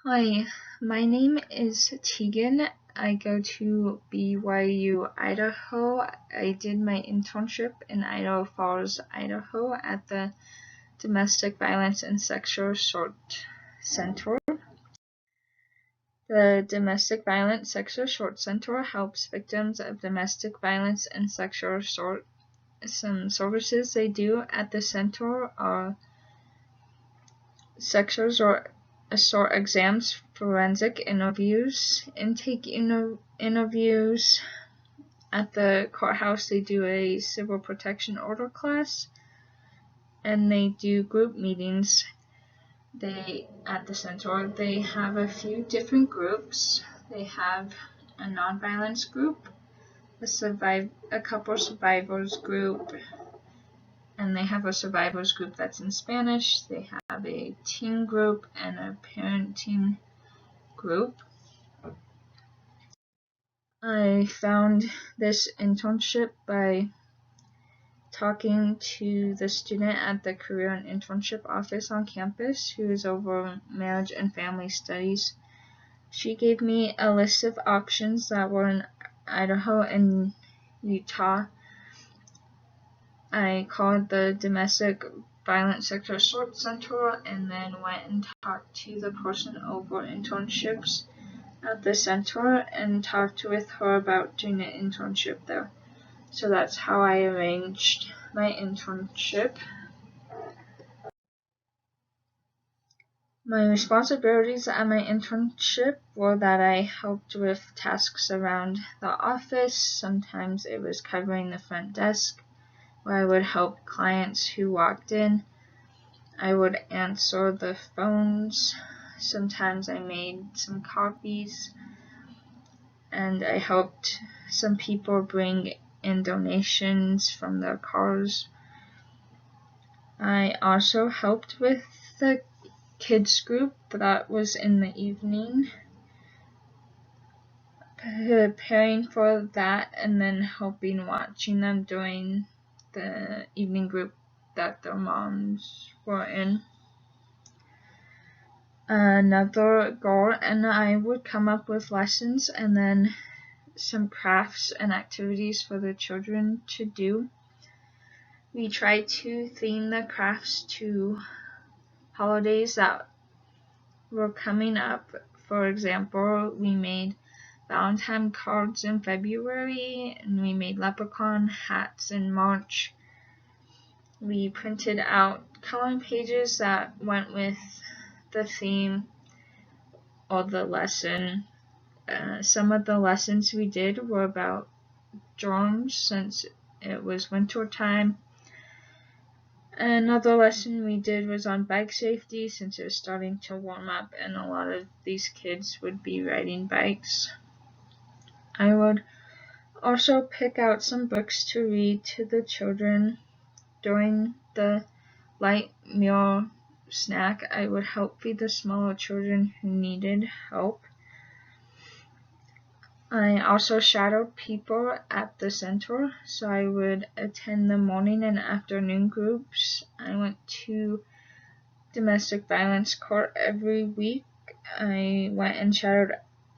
Hi, my name is Tegan. I go to BYU-Idaho. I did my internship in Idaho Falls, Idaho at the Domestic Violence and Sexual Assault Center. The Domestic Violence Sexual Assault Center helps victims of domestic violence and sexual assault. Some services they do at the center are sexual assault exams, forensic interviews, intake interviews. At the courthouse, they do a civil protection order class, and they do group meetings. At the center, they have a few different groups. They have a nonviolence group, a couple survivors group, and they have a survivors group that's in Spanish. They have a teen group and a parenting group. I found this internship by talking to the student at the Career and Internship office on campus who is over marriage and family studies. She gave me a list of options that were in Idaho and Utah. I called the Domestic Violence Sexual Assault Center and then went and talked to the person over internships at the center and talked with her about doing an internship there. So that's how I arranged my internship. My responsibilities at my internship were that I helped with tasks around the office. Sometimes it was covering the front desk, where I would help clients who walked in. I would answer the phones. Sometimes I made some copies, and I helped some people bring in donations from their cars. I also helped with the kids group that was in the evening, preparing for that and then helping watching them during the evening group that their moms were in. Another girl and I would come up with lessons and then some crafts and activities for the children to do. We tried to theme the crafts to holidays that were coming up. For example, we made Valentine cards in February, and we made leprechaun hats in March. We printed out coloring pages that went with the theme or the lesson. Some of the lessons we did were about germs since it was winter time. Another lesson we did was on bike safety since it was starting to warm up and a lot of these kids would be riding bikes. I would also pick out some books to read to the children. During the light meal snack, I would help feed the smaller children who needed help. I also shadowed people at the center, so I would attend the morning and afternoon groups. I went to domestic violence court every week. I went and shadowed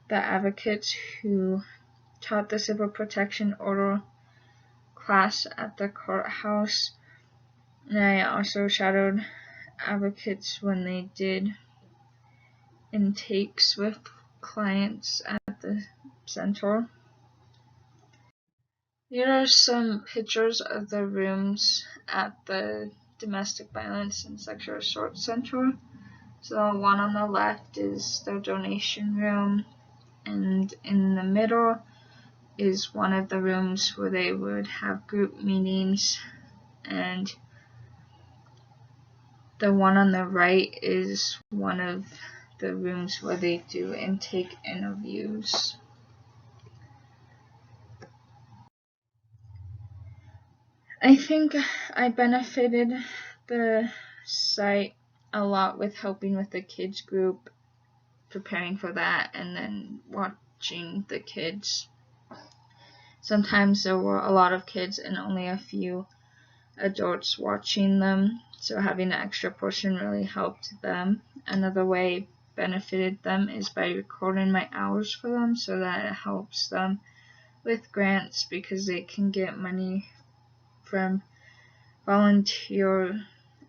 the advocates who taught the civil protection order class at the courthouse. And I also shadowed advocates when they did intakes with clients at the center. Here are some pictures of the rooms at the Domestic Violence and Sexual Assault Center. So the one on the left is the donation room, and in the middle is one of the rooms where they would have group meetings, and the one on the right is one of the rooms where they do intake interviews. I think I benefited the site a lot with helping with the kids group, preparing for that, and then watching the kids. Sometimes there were a lot of kids and only a few adults watching them, so having an extra person really helped them. Another way benefited them is by recording my hours for them so that it helps them with grants because they can get money from volunteer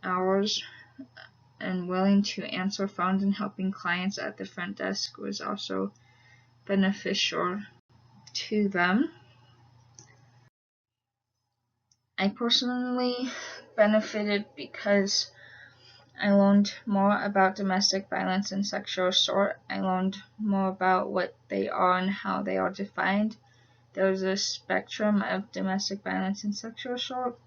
hours, and willing to answer phones and helping clients at the front desk was also beneficial to them. I personally benefited because I learned more about domestic violence and sexual assault. I learned more about what they are and how they are defined. There's a spectrum of domestic violence and sexual assault.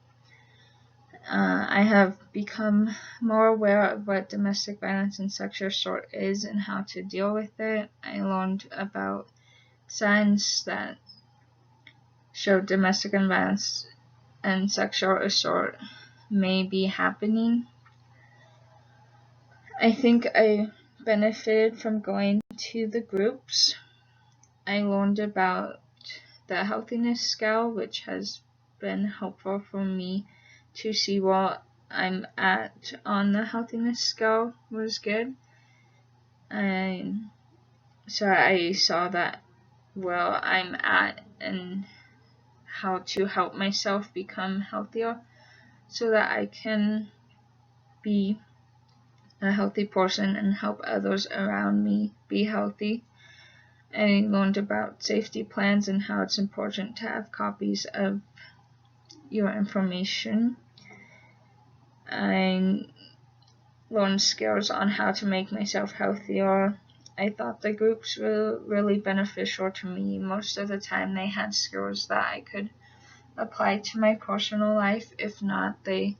I have become more aware of what domestic violence and sexual assault is and how to deal with it. I learned about signs that show domestic violence and sexual assault may be happening. I think I benefited from going to the groups. I learned about the healthiness scale, which has been helpful for me to see what I'm at on the healthiness scale was good. And so I saw that where I'm at and how to help myself become healthier so that I can be a healthy person and help others around me be healthy. I learned about safety plans and how it's important to have copies of your information. I learned skills on how to make myself healthier. I thought the groups were really beneficial to me. Most of the time they had skills that I could apply to my personal life. If not, they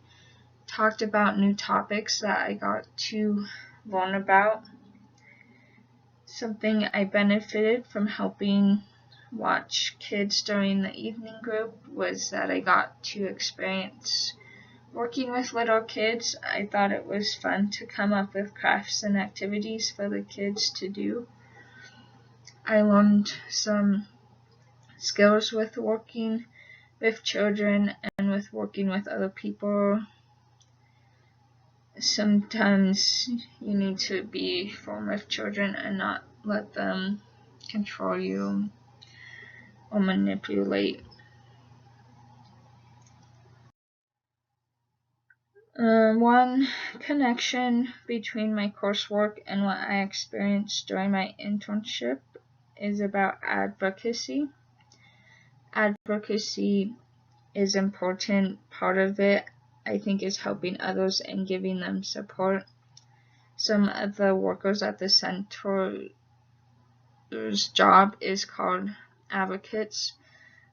talked about new topics that I got to learn about. Something I benefited from helping watch kids during the evening group was that I got to experience working with little kids. I thought it was fun to come up with crafts and activities for the kids to do. I learned some skills with working with children and with working with other people. Sometimes you need to be firm with children and not let them control you or manipulate. One connection between my coursework and what I experienced during my internship is about advocacy. Advocacy is an important part of it. I think is helping others and giving them support. Some of the workers at the center's job is called advocates.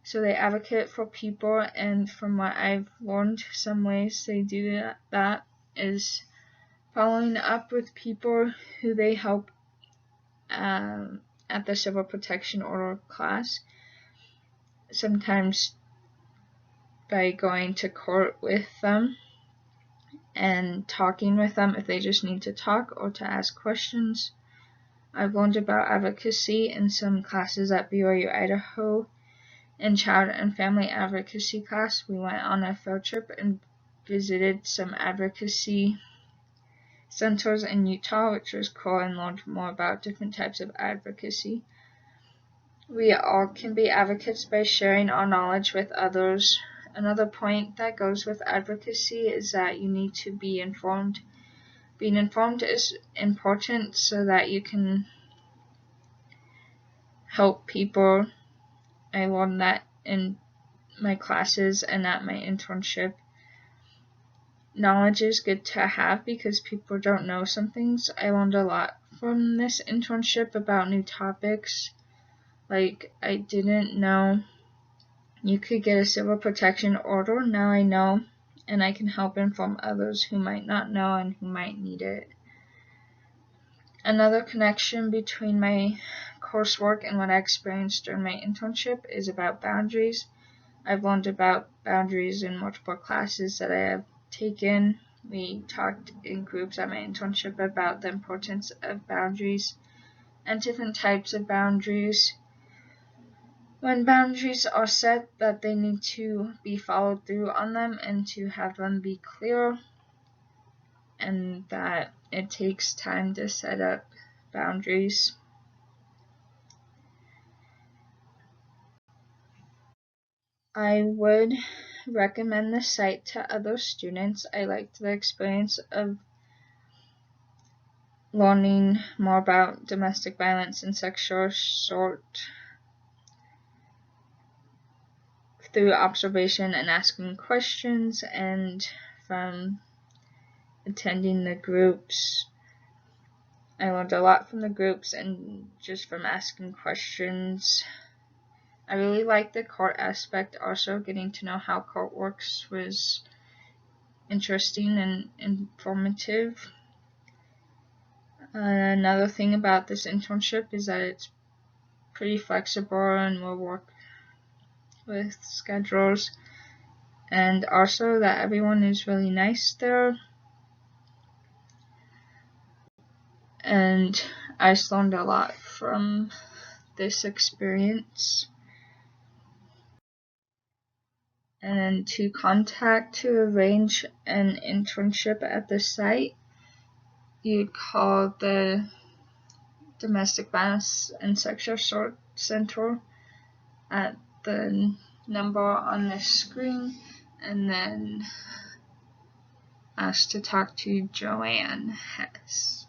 So they advocate for people, and from what I've learned, some ways they do that is following up with people who they help at the Civil Protection Order class, sometimes by going to court with them and talking with them if they just need to talk or to ask questions. I've learned about advocacy in some classes at BYU-Idaho. In child and family advocacy class, we went on a field trip and visited some advocacy centers in Utah, which was cool, and learned more about different types of advocacy. We all can be advocates by sharing our knowledge with others. Another point that goes with advocacy is that you need to be informed. Being informed is important so that you can help people. I learned that in my classes and at my internship. Knowledge is good to have because people don't know some things. I learned a lot from this internship about new topics. Like, I didn't know you could get a civil protection order. Now I know, and I can help inform others who might not know and who might need it. Another connection between my coursework and what I experienced during my internship is about boundaries. I've learned about boundaries in multiple classes that I have taken. We talked in groups at my internship about the importance of boundaries and different types of boundaries. When boundaries are set, that they need to be followed through on them and to have them be clear, and that it takes time to set up boundaries. I would recommend the site to other students. I liked the experience of learning more about domestic violence and sexual assault through observation and asking questions, and from attending the groups. I learned a lot from the groups and just from asking questions. I really liked the court aspect. Also, getting to know how court works was interesting and informative. Another thing about this internship is that it's pretty flexible and will work with schedules, and also that everyone is really nice there. And I just learned a lot from this experience. And to arrange an internship at the site, you'd call the Domestic Violence and Sexual Assault Center at the number on the screen, and then ask to talk to Joanne Hess.